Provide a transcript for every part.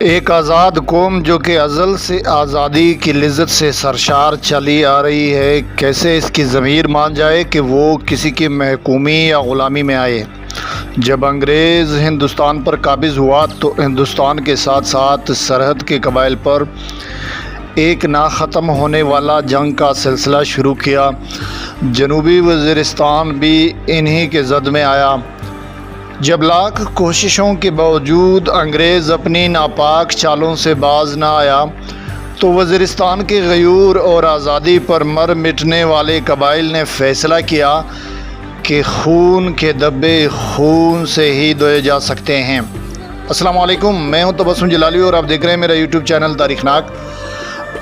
ایک آزاد قوم جو کہ ازل سے آزادی کی لذت سے سرشار چلی آ رہی ہے، کیسے اس کی ضمیر مان جائے کہ وہ کسی کی محکومی یا غلامی میں آئے۔ جب انگریز ہندوستان پر قابض ہوا تو ہندوستان کے ساتھ ساتھ سرحد کے قبائل پر ایک نہ ختم ہونے والا جنگ کا سلسلہ شروع کیا۔ جنوبی وزیرستان بھی انہی کے زد میں آیا۔ جب لاکھ کوششوں کے باوجود انگریز اپنی ناپاک چالوں سے باز نہ آیا تو وزیرستان کے غیور اور آزادی پر مر مٹنے والے قبائل نے فیصلہ کیا کہ خون کے دبے خون سے ہی دھوئے جا سکتے ہیں۔ السلام علیکم، میں ہوں تبسم جلالی اور آپ دیکھ رہے ہیں میرا یوٹیوب چینل تاریخ ناک۔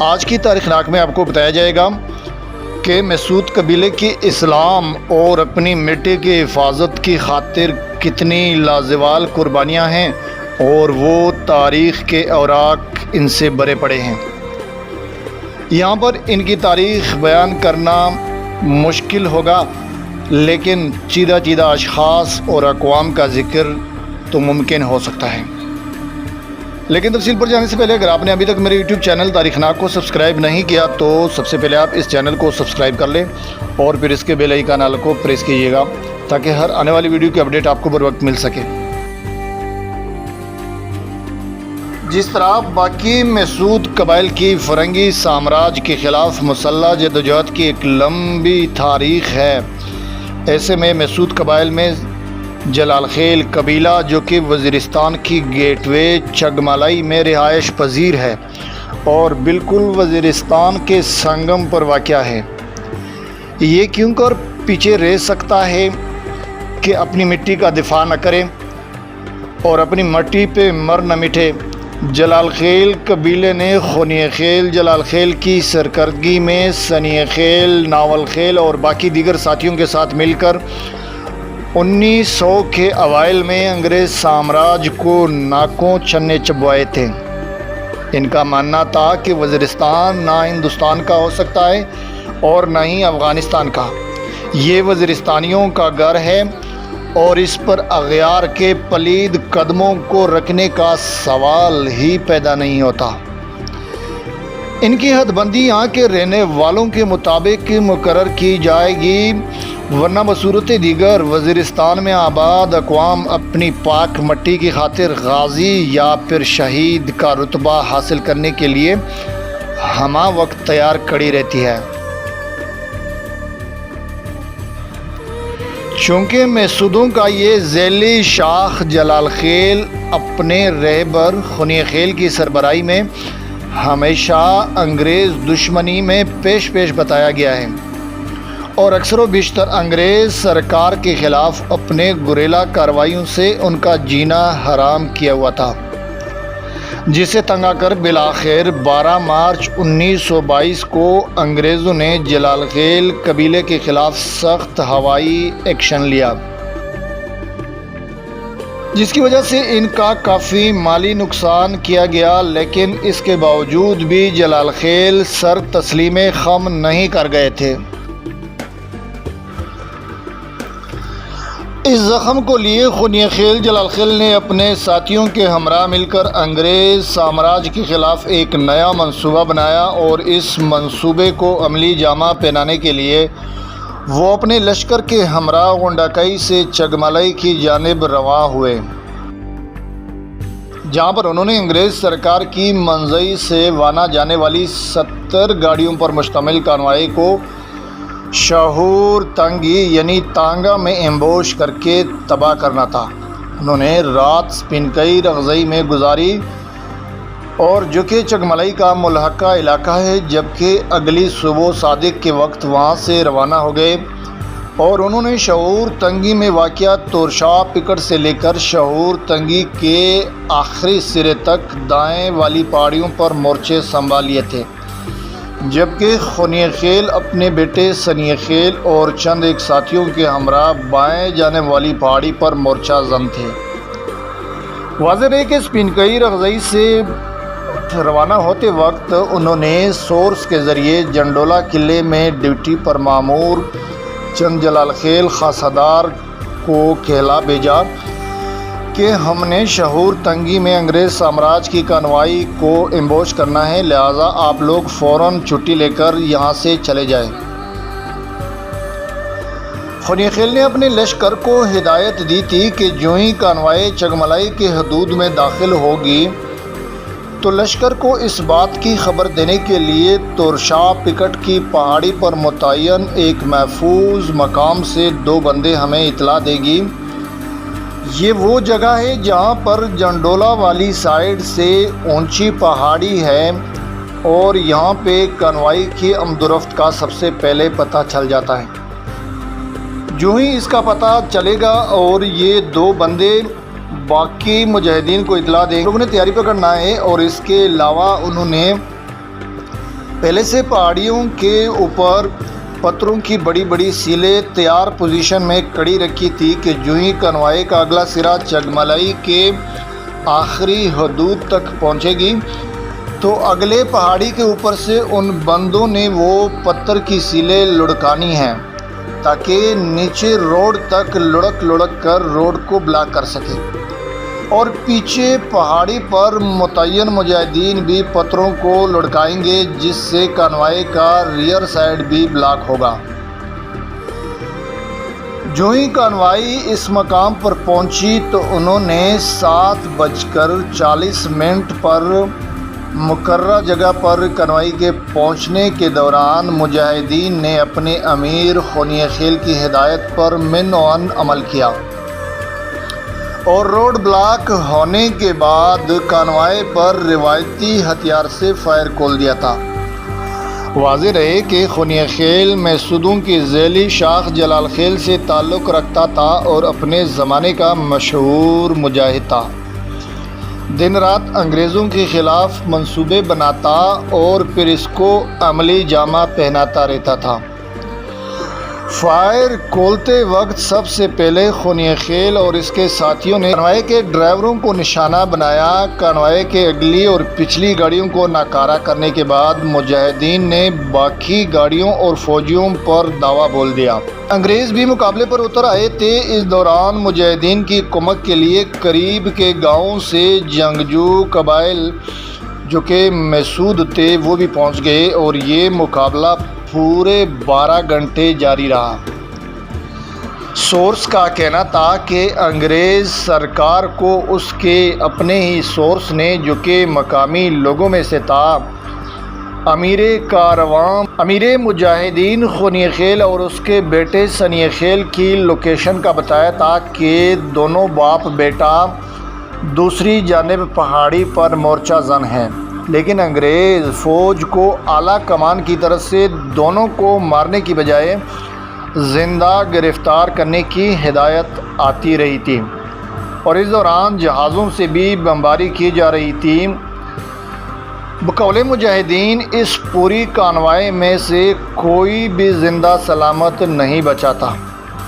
آج کی تاریخ ناک میں آپ کو بتایا جائے گا کہ مسعود قبیلے کی اسلام اور اپنی مٹی کی حفاظت کی خاطر کتنی لازوال قربانیاں ہیں اور وہ تاریخ کے اوراق ان سے بھرے پڑے ہیں۔ یہاں پر ان کی تاریخ بیان کرنا مشکل ہوگا، لیکن چیدہ اشخاص اور اقوام کا ذکر تو ممکن ہو سکتا ہے۔ لیکن تفصیل پر جانے سے پہلے اگر آپ نے ابھی تک میرے یوٹیوب چینل تاریخ ناک کو سبسکرائب نہیں کیا تو سب سے پہلے آپ اس چینل کو سبسکرائب کر لیں اور پھر اس کے بیل آئیکن کو پریس کیجیے گا تاکہ ہر آنے والی ویڈیو کی اپڈیٹ آپ کو بر وقت مل سکے۔ جس طرح باقی مسعود قبائل کی فرنگی سامراج کے خلاف مسلح جدوجہد کی ایک لمبی تاریخ ہے، ایسے میں مسعود قبائل میں جلال خیل قبیلہ جو کہ وزیرستان کی گیٹ وے چگمالائی میں رہائش پذیر ہے اور بالکل وزیرستان کے سنگم پر واقع ہے، یہ کیوں کر پیچھے رہ سکتا ہے کہ اپنی مٹی کا دفاع نہ کرے اور اپنی مٹی پہ مر نہ مٹے۔ جلال خیل قبیلے نے خونی خیل جلال خیل کی سرکردگی میں سنی خیل، ناول خیل اور باقی دیگر ساتھیوں کے ساتھ مل کر 1900 کے اوائل میں انگریز سامراج کو ناکوں چنے چبوائے تھے۔ ان کا ماننا تھا کہ وزیرستان نہ ہندوستان کا ہو سکتا ہے اور نہ ہی افغانستان کا، یہ وزیرستانیوں کا گھر ہے اور اس پر اغیار کے پلید قدموں کو رکھنے کا سوال ہی پیدا نہیں ہوتا۔ ان کی حد بندی یہاں کے رہنے والوں کے مطابق مقرر کی جائے گی، ورنہ بصورت دیگر وزیرستان میں آباد اقوام اپنی پاک مٹی کی خاطر غازی یا پھر شہید کا رتبہ حاصل کرنے کے لیے ہمہ وقت تیار کھڑی رہتی ہے۔ چونکہ مسعودوں کا یہ ذیلی شاخ جلال خیل اپنے رہبر خونی خیل کی سربراہی میں ہمیشہ انگریز دشمنی میں پیش بتایا گیا ہے اور اکثر و بیشتر انگریز سرکار کے خلاف اپنے گریلا کارروائیوں سے ان کا جینا حرام کیا ہوا تھا، جسے تنگ آ کر بالآخر 12 مارچ 1922 کو انگریزوں نے جلال خیل قبیلے کے خلاف سخت ہوائی ایکشن لیا، جس کی وجہ سے ان کا کافی مالی نقصان کیا گیا، لیکن اس کے باوجود بھی جلال خیل سر تسلیم خم نہیں کر گئے تھے۔ اس زخم کو لیے خونی خیل جلال خیل نے اپنے ساتھیوں کے ہمراہ مل کر انگریز سامراج کے خلاف ایک نیا منصوبہ بنایا اور اس منصوبے کو عملی جامہ پہنانے کے لیے وہ اپنے لشکر کے ہمراہ غنڈاکئی سے چگمالائی کی جانب رواں ہوئے، جہاں پر انہوں نے انگریز سرکار کی منزئی سے وانا جانے والی 70 گاڑیوں پر مشتمل کانوائی کو شہور تنگی یعنی تانگا میں ایمبوش کر کے تباہ کرنا تھا۔ انہوں نے رات سپینکئی رغزئی میں گزاری اور جو کہ چگمالائی کا ملحقہ علاقہ ہے، جبکہ اگلی صبح صادق کے وقت وہاں سے روانہ ہو گئے اور انہوں نے شہور تنگی میں واقع تورشاہ پکڑ سے لے کر شہور تنگی کے آخری سرے تک دائیں والی پہاڑیوں پر مورچے سنبھال لیے تھے، جبکہ خونی خیل اپنے بیٹے سنی خیل اور چند ایک ساتھیوں کے ہمراہ بائیں جانب والی پہاڑی پر مورچہ زم تھے۔ واضح ہے کہ سپینکئی رغزئی سے روانہ ہوتے وقت انہوں نے سورس کے ذریعے جنڈولا قلعے میں ڈیوٹی پر مامور چند جلال خیل خاصادار کو کہلا بھیجا کہ ہم نے شعور تنگی میں انگریز سامراج کی کانوائی کو امبوش کرنا ہے، لہٰذا آپ لوگ فوراً چھٹی لے کر یہاں سے چلے جائیں۔ خونی خیل نے اپنے لشکر کو ہدایت دی تھی کہ جو ہی کانوائی چگملائی کے حدود میں داخل ہوگی تو لشکر کو اس بات کی خبر دینے کے لیے تورشاہ پکٹ کی پہاڑی پر متعین ایک محفوظ مقام سے 2 بندے ہمیں اطلاع دے گی۔ یہ وہ جگہ ہے جہاں پر جنڈولا والی سائیڈ سے اونچی پہاڑی ہے اور یہاں پہ کانوائی کی آمد و رفت کا سب سے پہلے پتہ چل جاتا ہے۔ جو ہی اس کا پتہ چلے گا اور یہ 2 بندے باقی مجاہدین کو اطلاع دیں گے، لوگوں نے تیاری پکڑنا ہے۔ اور اس کے علاوہ انہوں نے پہلے سے پہاڑیوں کے اوپر پتھروں کی بڑی بڑی سیلیں تیار پوزیشن میں کڑی رکھی تھی کہ جو ہی کانوائی کا اگلا سرا چگملائی کے آخری حدود تک پہنچے گی تو اگلے پہاڑی کے اوپر سے ان بندوں نے وہ پتھر کی سیلیں لڑکانی ہیں تاکہ نیچے روڈ تک لڑک کر روڈ کو بلاک کر سکے، اور پیچھے پہاڑی پر متعین مجاہدین بھی پتھروں کو لڑکائیں گے جس سے کانوائی کا ریئر سائیڈ بھی بلاک ہوگا۔ جو ہی کانوائی اس مقام پر پہنچی تو انہوں نے 7:40 پر مقررہ جگہ پر کانوائی کے پہنچنے کے دوران مجاہدین نے اپنے امیر خونی خیل کی ہدایت پر من عمل کیا اور روڈ بلاک ہونے کے بعد کانوائی پر روایتی ہتھیار سے فائر کھول دیا تھا۔ واضح رہے کہ خونی خیل محسودوں کی ذیلی شاخ جلال خیل سے تعلق رکھتا تھا اور اپنے زمانے کا مشہور مجاہد تھا۔ دن رات انگریزوں کے خلاف منصوبے بناتا اور پھر اس کو عملی جامہ پہناتا رہتا تھا۔ فائر کھولتے وقت سب سے پہلے خونی خیل اور اس کے ساتھیوں نے کانوائی کے ڈرائیوروں کو نشانہ بنایا۔ کانوائی کے اگلی اور پچھلی گاڑیوں کو ناکارہ کرنے کے بعد مجاہدین نے باقی گاڑیوں اور فوجیوں پر دعویٰ بول دیا۔ انگریز بھی مقابلے پر اتر آئے تھے۔ اس دوران مجاہدین کی کمک کے لیے قریب کے گاؤں سے جنگجو قبائل جو کہ محسود تھے وہ بھی پہنچ گئے اور یہ مقابلہ پورے 12 گھنٹے جاری رہا۔ سورس کا کہنا تھا کہ انگریز سرکار کو اس کے اپنے ہی سورس نے جو کہ مقامی لوگوں میں سے تھا امیر کارواں امیر مجاہدین خونی خیل اور اس کے بیٹے سنی خیل کی لوکیشن کا بتایا تھا کہ دونوں باپ بیٹا دوسری جانب پہاڑی پر مورچہ زن ہیں، لیکن انگریز فوج کو اعلیٰ کمان کی طرف سے دونوں کو مارنے کی بجائے زندہ گرفتار کرنے کی ہدایت آتی رہی تھی، اور اس دوران جہازوں سے بھی بمباری کی جا رہی تھی۔ بقول مجاہدین اس پوری کانوائی میں سے کوئی بھی زندہ سلامت نہیں بچا تھا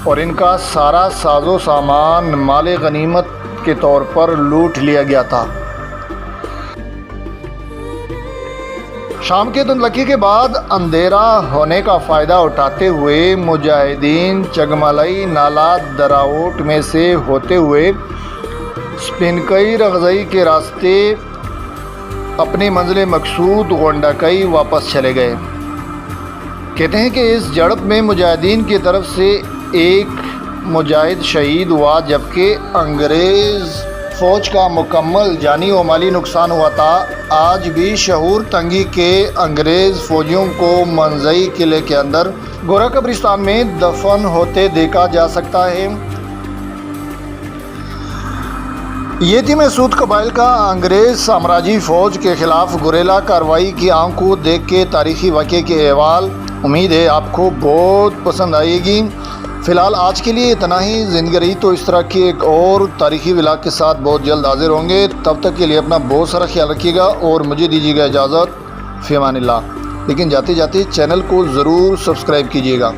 اور ان کا سارا ساز و سامان مال غنیمت کے طور پر لوٹ لیا گیا تھا۔ شام کے دھندلکی کے بعد اندھیرا ہونے کا فائدہ اٹھاتے ہوئے مجاہدین چگملائی نالا دراوٹ میں سے ہوتے ہوئے سپنکئی رغزئی کے راستے اپنی منزل مقصود گونڈاکئی واپس چلے گئے۔ کہتے ہیں کہ اس جھڑپ میں مجاہدین کی طرف سے ایک مجاہد شہید ہوا جبکہ انگریز فوج کا مکمل جانی و مالی نقصان ہوا تھا۔ آج بھی شعور تنگی کے انگریز فوجیوں کو منزئی قلعے کے اندر گورا قبرستان میں دفن ہوتے دیکھا جا سکتا ہے۔ یہ تھی محسود قبائل کا انگریز سامراجی فوج کے خلاف گوریلا کارروائی کی آنکھ کو دیکھ کے تاریخی واقعے کے احوال۔ امید ہے آپ کو بہت پسند آئے گی۔ فی الحال آج کے لیے اتنا ہی۔ زندگی رہی تو اس طرح کی ایک اور تاریخی ولاگ کے ساتھ بہت جلد حاضر ہوں گے۔ تب تک کے لیے اپنا بہت سارا خیال رکھیے گا اور مجھے دیجیے گا اجازت۔ فی امان اللہ۔ لیکن جاتے جاتے چینل کو ضرور سبسکرائب کیجیے گا۔